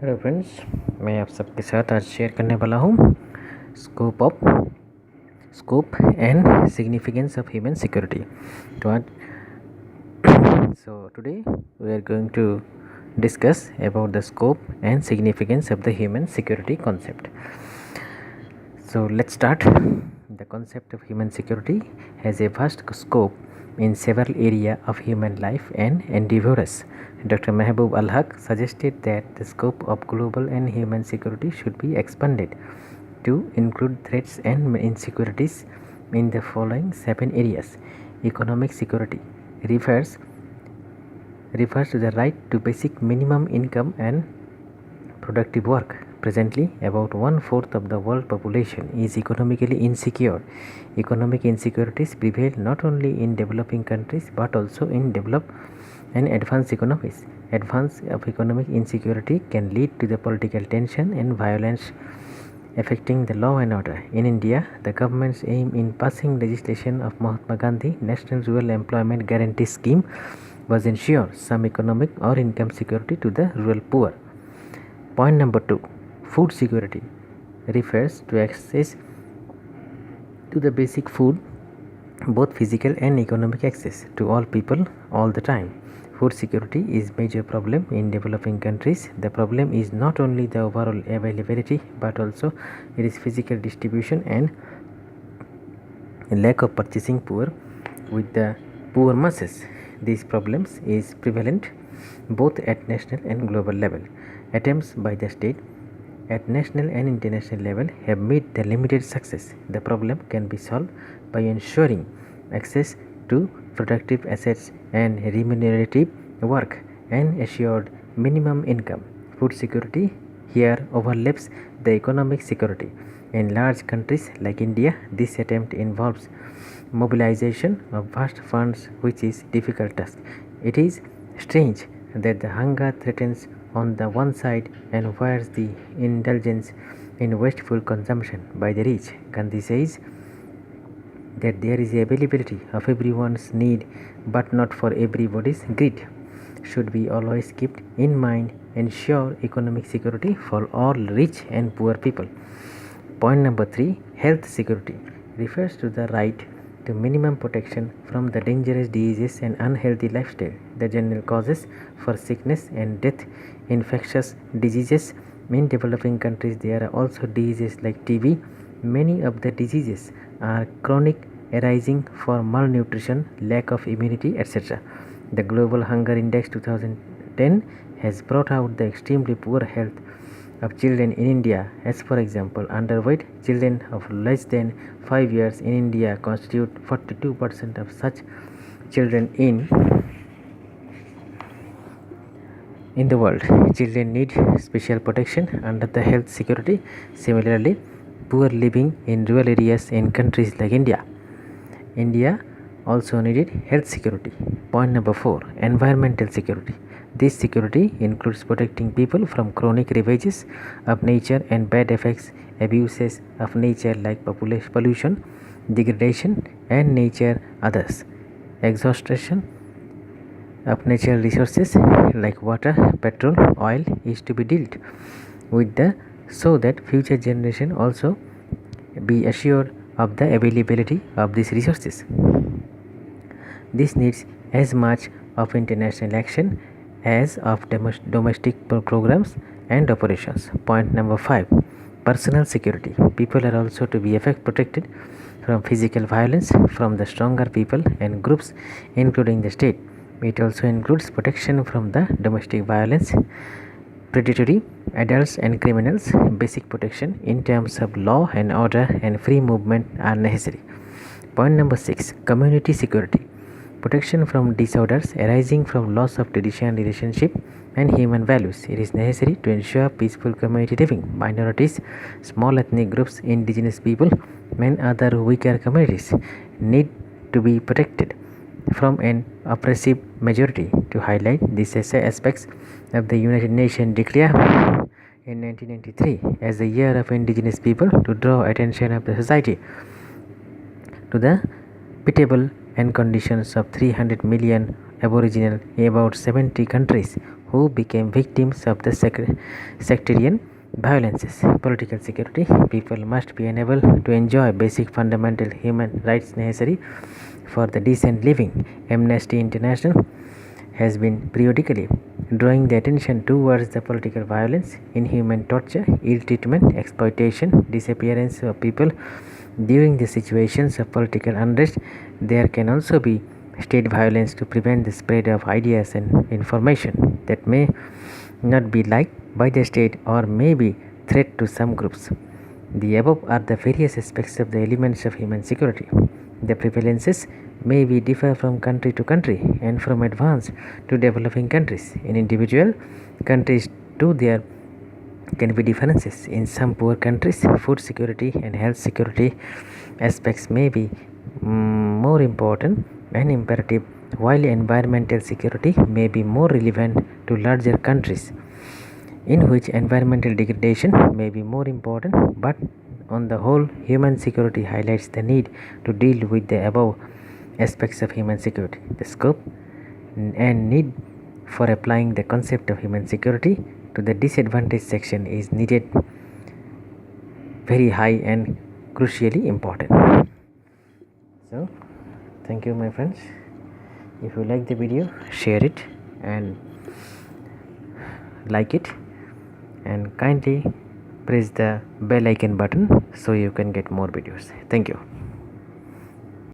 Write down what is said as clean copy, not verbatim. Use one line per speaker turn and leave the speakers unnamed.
Hello friends, मैं आप सबके साथ आज शेयर करने वाला हूँ scope and significance of human security. So today we are going to discuss about the scope and significance of the human security concept. So let's start. The concept of human security has a vast scope in several areas of human life and endeavors. Dr. Mahbub Al-Haq suggested that the scope of global and human security should be expanded to include threats and insecurities in the following 7 areas. Economic security refers to the right to basic minimum income and productive work. Presently, about 1/4 of the world population is economically insecure. Economic insecurities prevail not only in developing countries but also in developed and advanced economies. Advance of economic insecurity can lead to the political tension and violence affecting the law and order. In India, the government's aim in passing legislation of Mahatma Gandhi National Rural Employment Guarantee Scheme was ensure some economic or income security to the rural poor. Point number 2. Food security refers to access to the basic food, both physical and economic access to all people all the time. Food security is major problem in developing countries. The problem is not only the overall availability but also it is physical distribution and lack of purchasing power with the poor masses. These problems is prevalent both at national and global level. Attempts by the state at national and international level have made the limited success. The problem can be solved by ensuring access to productive assets and remunerative work and assured minimum income. Food security here overlaps the economic security. In large countries like India, this attempt involves mobilization of vast funds, which is difficult task. It is strange that the hunger threatens on the one side and whereas the indulgence in wasteful consumption by the rich. Gandhi says that there is availability of everyone's need but not for everybody's greed. Should be always kept in mind. Ensure economic security for all rich and poor people. Point number 3. Health security refers to the right to minimum protection from the dangerous diseases and unhealthy lifestyle. The general causes for sickness and death, infectious diseases. In developing countries, there are also diseases like TB. Many of the diseases are chronic, arising from malnutrition, lack of immunity, etc. The Global Hunger Index 2010 has brought out the extremely poor health of children in India. As for example, underweight children of less than 5 years in India constitute 42% of such children in the world. Children need special protection under the health security. Similarly, poor living in rural areas in countries like India also needed health security. Point number 4. Environmental security. This security includes protecting people from chronic ravages of nature and bad effects, abuses of nature like pollution, degradation, and nature others. Exhaustion of natural resources like water, petrol, oil is to be dealt with so that future generation also be assured of the availability of these resources. This needs as much of international action as of domestic programs and operations. Point number 5. Personal security. People are also to be protected from physical violence from the stronger people and groups including the state. It also includes protection from the domestic violence, predatory adults and criminals. Basic protection in terms of law and order and free movement are necessary. Point number 6. Community security. Protection from disorders arising from loss of traditional relationship and human values. It is necessary to ensure peaceful community living. Minorities, small ethnic groups, indigenous people, and other weaker communities need to be protected from an oppressive majority. To highlight these aspects of the United Nations declare in 1993 as the year of indigenous people to draw attention of the society to the pitiable and conditions of 300 million Aboriginal in about 70 countries who became victims of the sectarian violences. Political security. People must be enabled to enjoy basic fundamental human rights necessary for the decent living. Amnesty International has been periodically drawing the attention towards the political violence, inhuman torture, ill treatment, exploitation, disappearance of people during the situations of political unrest. There can also be state violence to prevent the spread of ideas and information that may not be liked by the state or may be threat to some groups. The above are the various aspects of the elements of human security. The prevalences may be differ from country to country and from advanced to developing countries. In individual countries too, there can be differences. In some poor countries, food security and health security aspects may be more important and imperative, while environmental security may be more relevant to larger countries in which environmental degradation may be more important. But on the whole, human security highlights the need to deal with the above aspects of human security. The scope and need for applying the concept of human security to the disadvantaged section is needed very high and crucially important. So thank you, my friends. If you like the video, share it and like it, and kindly press the bell icon button so you can get more videos. Thank you.